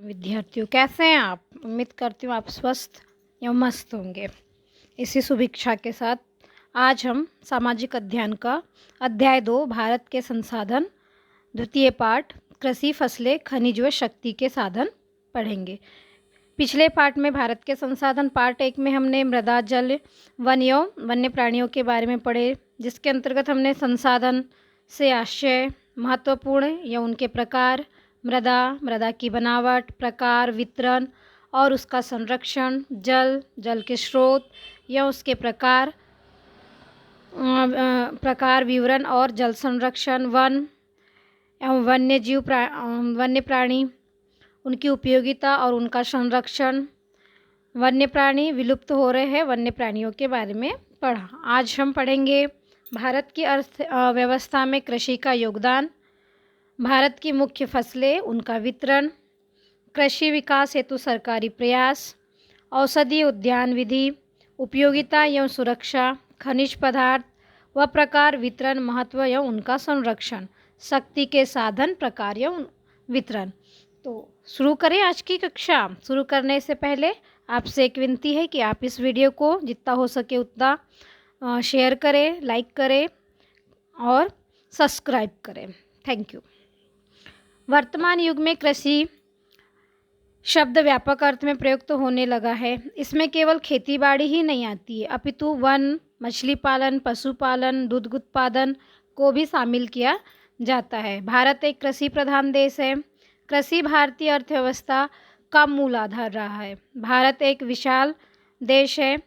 विद्यार्थियों, कैसे हैं आप? उम्मीद करती हूँ आप स्वस्थ एवं मस्त होंगे। इसी शुभेच्छा के साथ आज हम सामाजिक अध्ययन का अध्याय 2 भारत के संसाधन द्वितीय पाठ कृषि, फसलें, खनिज व शक्ति के साधन पढ़ेंगे। पिछले पाठ में भारत के संसाधन पार्ट 1 में हमने मृदा, जल, वन एवं वन्य प्राणियों के बारे में पढ़े, जिसके अंतर्गत हमने संसाधन से आशय, महत्वपूर्ण या उनके प्रकार, मृदा की बनावट, प्रकार, वितरण और उसका संरक्षण, जल के स्रोत या उसके प्रकार विवरण और जल संरक्षण, वन एवं वन्य प्राणी, उनकी उपयोगिता और उनका संरक्षण, वन्य प्राणी विलुप्त हो रहे हैं वन्य प्राणियों के बारे में पढ़ा। आज हम पढ़ेंगे भारत की अर्थव्यवस्था में कृषि का योगदान, भारत की मुख्य फसलें, उनका वितरण, कृषि विकास हेतु सरकारी प्रयास, औषधीय उद्यान विधि, उपयोगिता एवं सुरक्षा, खनिज पदार्थ व प्रकार, वितरण, महत्व एवं उनका संरक्षण, शक्ति के साधन, प्रकार एवं वितरण। तो शुरू करें आज की कक्षा। शुरू करने से पहले आपसे एक विनती है कि आप इस वीडियो को जितना हो सके उतना शेयर करें, लाइक करें और सब्सक्राइब करें। Thank you. वर्तमान युग में कृषि शब्द व्यापक अर्थ में प्रयुक्त होने लगा है। इसमें केवल खेतीबाड़ी ही नहीं आती है, अपितु वन, मछली पालन, पशुपालन, दूध उत्पादन को भी शामिल किया जाता है। भारत एक कृषि प्रधान देश है। कृषि भारतीय अर्थव्यवस्था का मूल आधार रहा है। भारत एक विशाल देश है।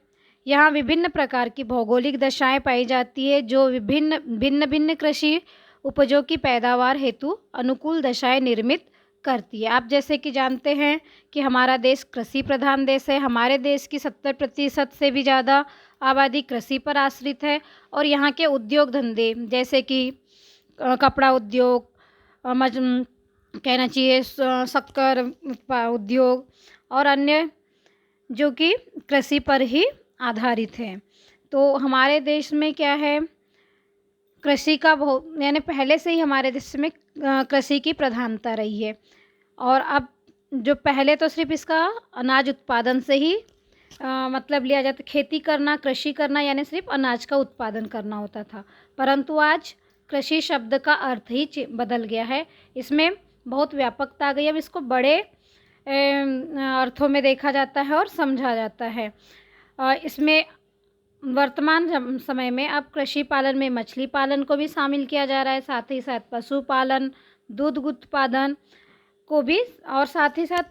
यहाँ विभिन्न प्रकार की भौगोलिक दशाएं पाई जाती है, जो भिन्न भिन्न कृषि उपजों की पैदावार हेतु अनुकूल दशाएं निर्मित करती है। आप जैसे कि जानते हैं कि हमारा देश कृषि प्रधान देश है। हमारे देश की 70% से भी ज़्यादा आबादी कृषि पर आश्रित है और यहाँ के उद्योग धंधे जैसे कि कपड़ा उद्योग, कहना चाहिए शक्कर उद्योग और अन्य जो कि कृषि पर ही आधारित हैं। तो हमारे देश में क्या है, कृषि का यानी पहले से ही हमारे देश में कृषि की प्रधानता रही है। और अब जो पहले तो सिर्फ इसका अनाज उत्पादन से ही मतलब लिया जाता, खेती करना, कृषि करना यानी सिर्फ अनाज का उत्पादन करना होता था, परंतु आज कृषि शब्द का अर्थ ही बदल गया है। इसमें बहुत व्यापकता आ गई है। अब इसको बड़े अर्थों में देखा जाता है और समझा जाता है। इसमें वर्तमान समय में अब कृषि पालन में मछली पालन को भी शामिल किया जा रहा है, साथ ही साथ पशुपालन, दूध उत्पादन को भी और साथ ही साथ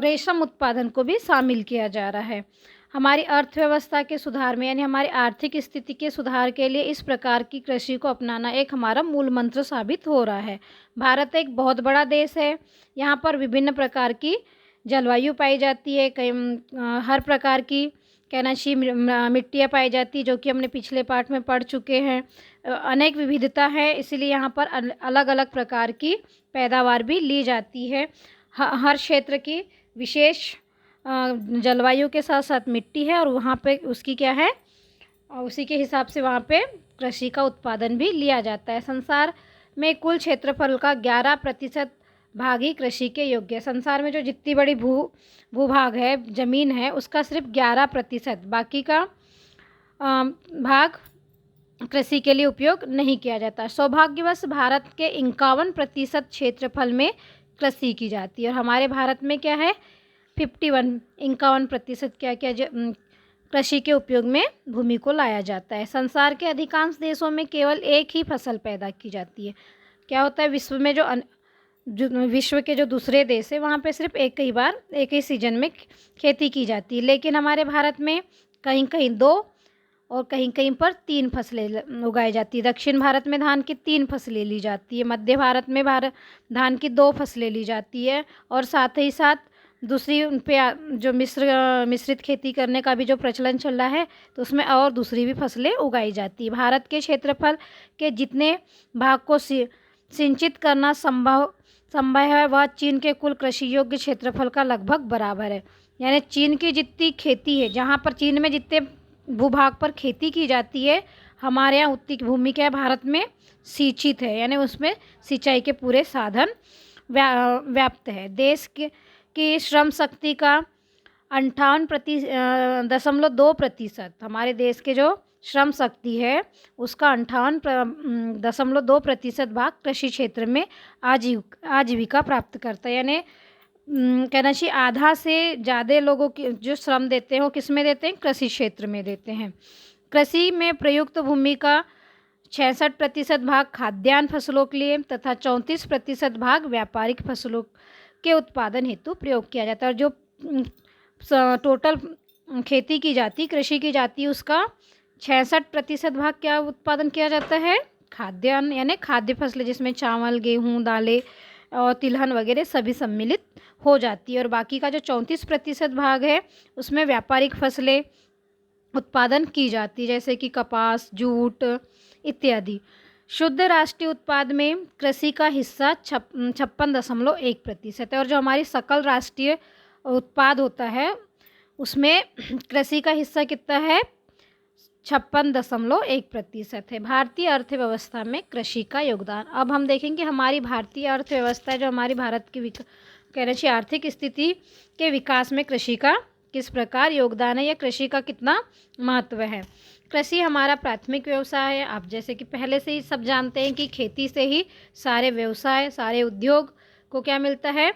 रेशम उत्पादन को भी शामिल किया जा रहा है। हमारी अर्थव्यवस्था के सुधार में यानी हमारी आर्थिक स्थिति के सुधार के लिए इस प्रकार की कृषि को अपनाना एक हमारा मूल मंत्र साबित हो रहा है। भारत एक बहुत बड़ा देश है। यहाँ पर विभिन्न प्रकार की जलवायु पाई जाती है। हर प्रकार की कहना चाहिए मिट्टियाँ पाई जाती है, जो कि हमने पिछले पाठ में पढ़ चुके हैं। अनेक विविधता है, इसलिए यहाँ पर अलग अलग प्रकार की पैदावार भी ली जाती है। हर क्षेत्र की विशेष जलवायु के साथ साथ मिट्टी है और वहाँ पे उसकी क्या है, उसी के हिसाब से वहाँ पे कृषि का उत्पादन भी लिया जाता है। संसार में कुल क्षेत्रफल का 11% भाग ही कृषि के योग्य है। संसार में जो जितनी बड़ी भूभाग है, ज़मीन है, उसका सिर्फ 11%, बाकी का भाग कृषि के लिए उपयोग नहीं किया जाता। सौभाग्यवश भारत के 51% क्षेत्रफल में कृषि की जाती है और हमारे भारत में क्या है 51% क्या कृषि के उपयोग में भूमि को लाया जाता है। संसार के अधिकांश देशों में केवल एक ही फसल पैदा की जाती है। क्या होता है, विश्व के जो दूसरे देश है वहाँ पे सिर्फ एक ही सीजन में खेती की जाती है, लेकिन हमारे भारत में कहीं कहीं 2 और कहीं कहीं पर 3 फसलें उगाई जाती है। दक्षिण भारत में धान की 3 फसलें ली जाती है, मध्य भारत में धान की 2 फसलें ली जाती है और साथ ही साथ दूसरी उन पे जो मिश्रित खेती करने का भी जो प्रचलन चल रहा है, तो उसमें और दूसरी भी फसलें उगाई जाती है। भारत के क्षेत्रफल के जितने भाग को सिंचित करना संभव है वह चीन के कुल कृषि योग्य क्षेत्रफल का लगभग बराबर है। यानी चीन की जितनी खेती है, जहाँ पर चीन में जितने भूभाग पर खेती की जाती है, हमारे यहाँ उतनी भूमि क्या है भारत में सिंचित है, यानी उसमें सिंचाई के पूरे साधन व्याप्त है। देश की श्रम शक्ति का 58.2%, हमारे देश के जो श्रम शक्ति है उसका 58.2% भाग कृषि क्षेत्र में आजीविका प्राप्त करता है। यानी कहना चाहिए आधा से ज़्यादा लोगों की जो श्रम देते हैं वो किस में देते हैं? कृषि क्षेत्र में देते हैं। कृषि में प्रयुक्त भूमि का 66% भाग खाद्यान्न फसलों के लिए तथा 34% भाग व्यापारिक फसलों के उत्पादन हेतु प्रयोग किया जाता है। और जो टोटल खेती की जाती, कृषि की जाती, उसका 66% भाग क्या उत्पादन किया जाता है? खाद्यान्न, यानी खाद्य फसलें, जिसमें चावल, गेहूँ, दालें और तिलहन वगैरह सभी सम्मिलित हो जाती है। और बाकी का जो 34% भाग है उसमें व्यापारिक फसलें उत्पादन की जाती है, जैसे कि कपास, जूट इत्यादि। शुद्ध राष्ट्रीय उत्पाद में कृषि का हिस्सा 56.1% है। और जो हमारी सकल राष्ट्रीय उत्पाद होता है उसमें कृषि का हिस्सा कितना है? 56.1% है। भारतीय अर्थव्यवस्था में कृषि का योगदान। अब हम देखेंगे हमारी भारतीय अर्थव्यवस्था, जो हमारी भारत की कहना चाहिए आर्थिक स्थिति के विकास में कृषि का किस प्रकार योगदान है या कृषि का कितना महत्व है। कृषि हमारा प्राथमिक व्यवसाय है। आप जैसे कि पहले से ही सब जानते हैं कि खेती से ही सारे व्यवसाय, सारे उद्योग को क्या मिलता है?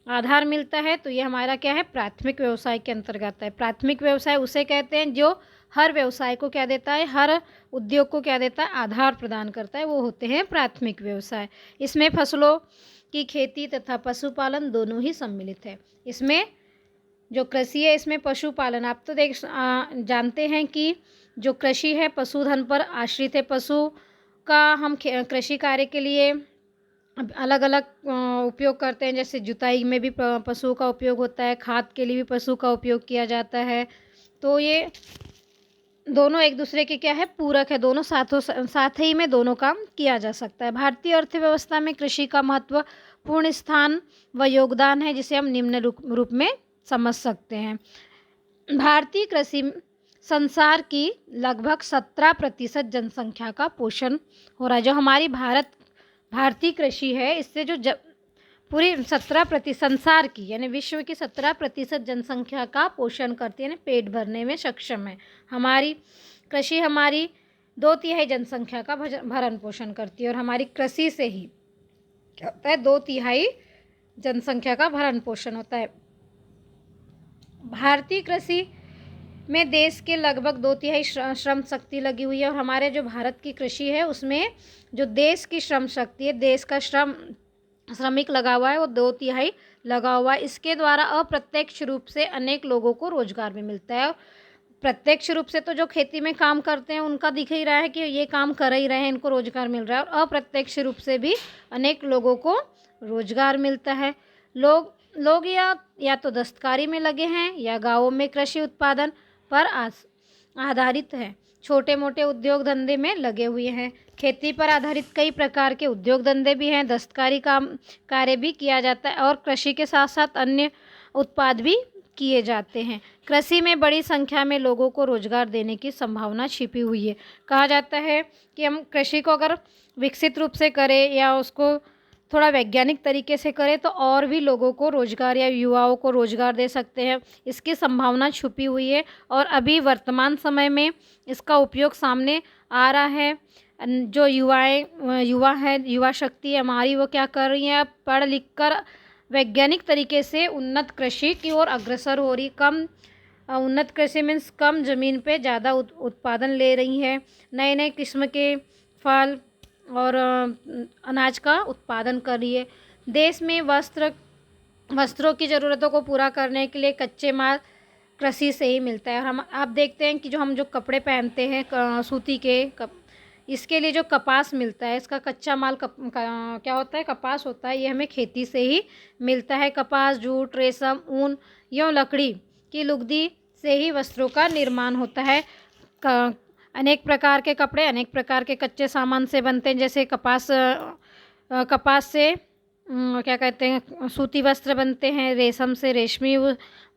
आधार मिलता है। तो ये हमारा क्या है? प्राथमिक व्यवसाय के अंतर्गत है। प्राथमिक व्यवसाय उसे कहते हैं जो हर व्यवसाय को क्या देता है? हर उद्योग को क्या देता है? आधार प्रदान करता है। वो होते हैं प्राथमिक व्यवसाय। इसमें फसलों की खेती तथा पशुपालन दोनों ही सम्मिलित है। इसमें जो कृषि है इसमें पशुपालन, आप तो जानते हैं कि जो कृषि है पशुधन पर आश्रित है। पशु का हम कृषि कार्य के लिए अलग अलग उपयोग करते हैं, जैसे जुताई में भी पशुओं का उपयोग होता है, खाद के लिए भी पशु का उपयोग किया जाता है। तो ये दोनों एक दूसरे के क्या है? पूरक है। दोनों साथ ही में दोनों काम किया जा सकता है। भारतीय अर्थव्यवस्था में कृषि का महत्वपूर्ण स्थान व योगदान है, जिसे हम निम्न रूप में समझ सकते हैं। भारतीय कृषि संसार की लगभग 17% जनसंख्या का पोषण हो रहा है। जो हमारी भारतीय कृषि है इससे जो पूरी 17% संसार की यानी विश्व की 17% जनसंख्या का पोषण करती है, यानी पेट भरने में सक्षम है। हमारी कृषि हमारी 2/3 जनसंख्या का भरण पोषण करती है। और हमारी कृषि से ही क्या होता है? 2/3 जनसंख्या का भरण पोषण होता है। भारतीय कृषि में देश के लगभग 2/3 श्रम शक्ति लगी हुई है। और हमारे जो भारत की कृषि है उसमें जो देश की श्रम शक्ति है, देश का श्रमिक लगा हुआ है, वो 2/3 लगा हुआ है। इसके द्वारा अप्रत्यक्ष रूप से अनेक लोगों को रोजगार भी मिलता है। प्रत्यक्ष रूप से तो जो खेती में काम करते हैं उनका दिख ही रहा है कि ये काम कर ही रहे हैं, इनको रोजगार मिल रहा है। और अप्रत्यक्ष रूप से भी अनेक लोगों को रोजगार मिलता है। लोग या तो दस्तकारी में लगे हैं या गाँवों में कृषि उत्पादन पर आधारित है, छोटे मोटे उद्योग धंधे में लगे हुए हैं। खेती पर आधारित कई प्रकार के उद्योग धंधे भी हैं, दस्तकारी कार्य भी किया जाता है और कृषि के साथ साथ अन्य उत्पाद भी किए जाते हैं। कृषि में बड़ी संख्या में लोगों को रोजगार देने की संभावना छिपी हुई है। कहा जाता है कि हम कृषि को अगर विकसित रूप से करें या उसको थोड़ा वैज्ञानिक तरीके से करें तो और भी लोगों को रोजगार या युवाओं को रोजगार दे सकते हैं। इसकी संभावना छुपी हुई है और अभी वर्तमान समय में इसका उपयोग सामने आ रहा है। जो युवा शक्ति हमारी, वो क्या कर रही है? अब पढ़ लिख कर वैज्ञानिक तरीके से उन्नत कृषि की ओर अग्रसर हो रही। उन्नत कृषि मीन्स कम ज़मीन पे ज़्यादा उत्पादन ले रही है। नए नए किस्म के फल और अनाज का उत्पादन कर रही है। देश में वस्त्रों की ज़रूरतों को पूरा करने के लिए कच्चे माल कृषि से ही मिलता है। और आप देखते हैं कि जो कपड़े पहनते हैं सूती के इसके लिए जो कपास मिलता है, इसका कच्चा माल क्या होता है? कपास होता है। ये हमें खेती से ही मिलता है। कपास, जूट, रेशम, ऊन या लकड़ी की लुगदी से ही वस्त्रों का निर्माण होता है। अनेक प्रकार के कपड़े अनेक प्रकार के कच्चे सामान से बनते हैं, जैसे कपास से क्या कहते हैं? सूती वस्त्र बनते हैं, रेशम से रेशमी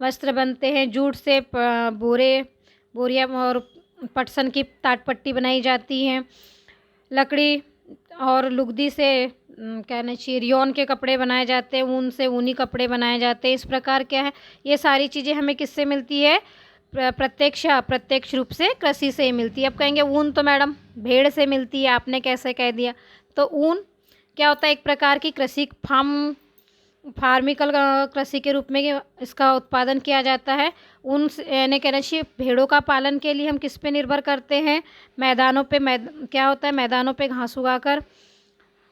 वस्त्र बनते हैं, जूट से बोरिया और पटसन की ताटपट्टी बनाई जाती है, लकड़ी और लुगदी से कहना चाहिए रियोन के कपड़े बनाए जाते हैं, ऊन से ऊनी कपड़े बनाए जाते हैं। इस प्रकार क्या है, ये सारी चीज़ें हमें किससे मिलती है, प्रत्यक्ष अप्रत्यक्ष रूप से कृषि से ही मिलती है। अब कहेंगे ऊन तो मैडम भेड़ से मिलती है, आपने कैसे कह दिया। तो ऊन क्या होता है, एक प्रकार की कृषि फार्मिकल कृषि के रूप में इसका उत्पादन किया जाता है। ऊन यानी कहना चाहिए भेड़ों का पालन के लिए हम किस पे निर्भर करते हैं, मैदानों पे क्या होता है, मैदानों पे घास उगाकर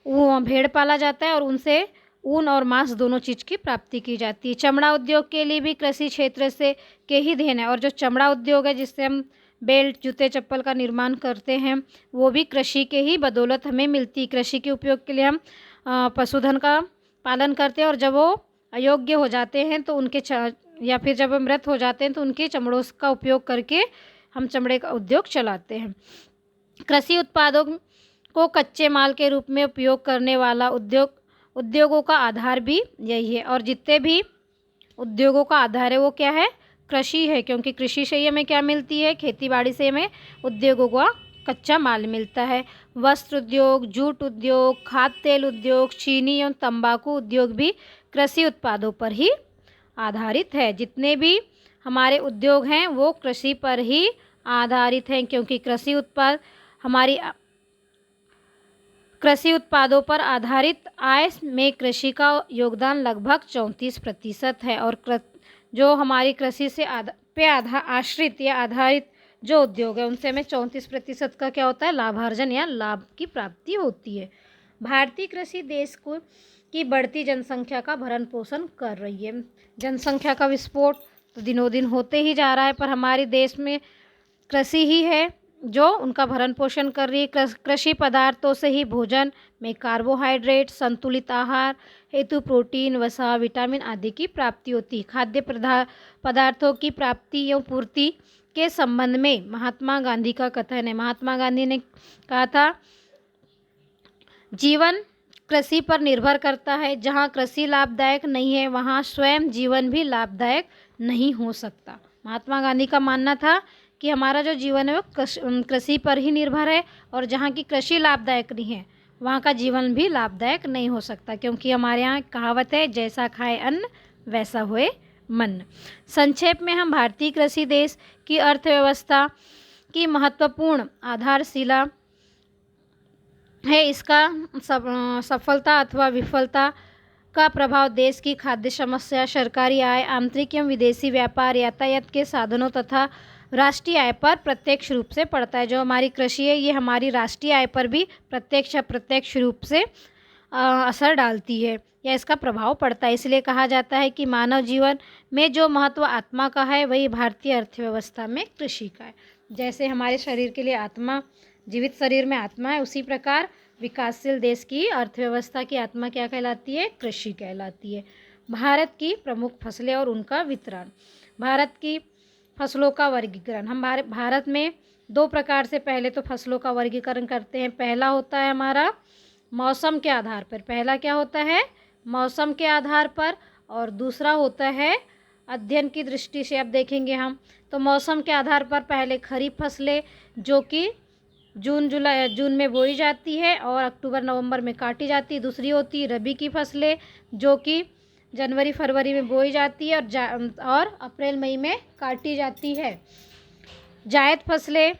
वो भेड़ पाला जाता है और उनसे ऊन और मांस दोनों चीज़ की प्राप्ति की जाती है। चमड़ा उद्योग के लिए भी कृषि क्षेत्र से के ही देन है, और जो चमड़ा उद्योग है जिससे हम बेल्ट, जूते, चप्पल का निर्माण करते हैं, वो भी कृषि के ही बदौलत हमें मिलती है। कृषि के उपयोग के लिए हम पशुधन का पालन करते हैं, और जब वो अयोग्य हो जाते हैं तो उनके या फिर जब मृत हो जाते हैं तो उनके चमड़ों का उपयोग करके हम चमड़े का उद्योग चलाते हैं। कृषि उत्पादों को कच्चे माल के रूप में उपयोग करने वाला उद्योगों का आधार भी यही है, और जितने भी उद्योगों का आधार है वो क्या है, कृषि है, क्योंकि कृषि से ही हमें क्या मिलती है, खेती बाड़ी से हमें उद्योगों का कच्चा माल मिलता है। वस्त्र उद्योग, जूट उद्योग, खाद्य तेल उद्योग, चीनी एवं तंबाकू उद्योग भी कृषि उत्पादों पर ही आधारित है। जितने भी हमारे उद्योग हैं वो कृषि पर ही आधारित हैं, क्योंकि कृषि उत्पादों पर आधारित आय में कृषि का योगदान लगभग 34% है, और जो हमारी कृषि से आश्रित या आधारित जो उद्योग है उनसे हमें 34% का क्या होता है, लाभार्जन या लाभ की प्राप्ति होती है। भारतीय कृषि देश की बढ़ती जनसंख्या का भरण पोषण कर रही है। जनसंख्या का विस्फोट तो दिनों दिन होते ही जा रहा है, पर हमारे देश में कृषि ही है जो उनका भरण पोषण कर रही है। कृषि पदार्थों से ही भोजन में कार्बोहाइड्रेट, संतुलित आहार हेतु प्रोटीन, वसा, विटामिन आदि की प्राप्ति होती है। खाद्य पदार्थों की प्राप्ति एवं पूर्ति के संबंध में महात्मा गांधी का कथन है। महात्मा गांधी ने कहा था, जीवन कृषि पर निर्भर करता है। जहाँ कृषि लाभदायक नहीं है वहाँ स्वयं जीवन भी लाभदायक नहीं हो सकता। महात्मा गांधी का मानना था कि हमारा जो जीवन है वो कृषि पर ही निर्भर है, और जहाँ की कृषि लाभदायक नहीं है वहाँ का जीवन भी लाभदायक नहीं हो सकता, क्योंकि हमारे यहाँ कहावत है, जैसा खाए अन्न वैसा होए मन। संक्षेप में हम भारतीय कृषि देश की अर्थव्यवस्था की महत्वपूर्ण आधारशिला है। इसका सफलता अथवा विफलता का प्रभाव देश की खाद्य समस्या, सरकारी आय, आंतरिक एवं विदेशी व्यापार, यातायात के साधनों तथा राष्ट्रीय आय पर प्रत्यक्ष रूप से पड़ता है। जो हमारी कृषि है ये हमारी राष्ट्रीय आय पर भी प्रत्यक्ष अप्रत्यक्ष रूप से असर डालती है या इसका प्रभाव पड़ता है। इसलिए कहा जाता है कि मानव जीवन में जो महत्व आत्मा का है वही भारतीय अर्थव्यवस्था में कृषि का है। जैसे हमारे शरीर के लिए आत्मा, जीवित शरीर में आत्मा है, उसी प्रकार विकासशील देश की अर्थव्यवस्था की आत्मा क्या कहलाती है, कृषि कहलाती है। भारत की प्रमुख फसलें और उनका वितरण। भारत की फसलों का वर्गीकरण। हम भारत में दो प्रकार से पहले तो फसलों का वर्गीकरण करते हैं। पहला होता है हमारा मौसम के आधार पर। पहला क्या होता है, मौसम के आधार पर, और दूसरा होता है अध्ययन की दृष्टि से। अब देखेंगे हम तो मौसम के आधार पर पहले खरीफ फसलें जो कि जून में बोई जाती है और अक्टूबर नवंबर में काटी जाती है। दूसरी होती है रबी की फसलें जो कि जनवरी फरवरी में बोई जाती है और अप्रैल मई में काटी जाती है। जायद फसलें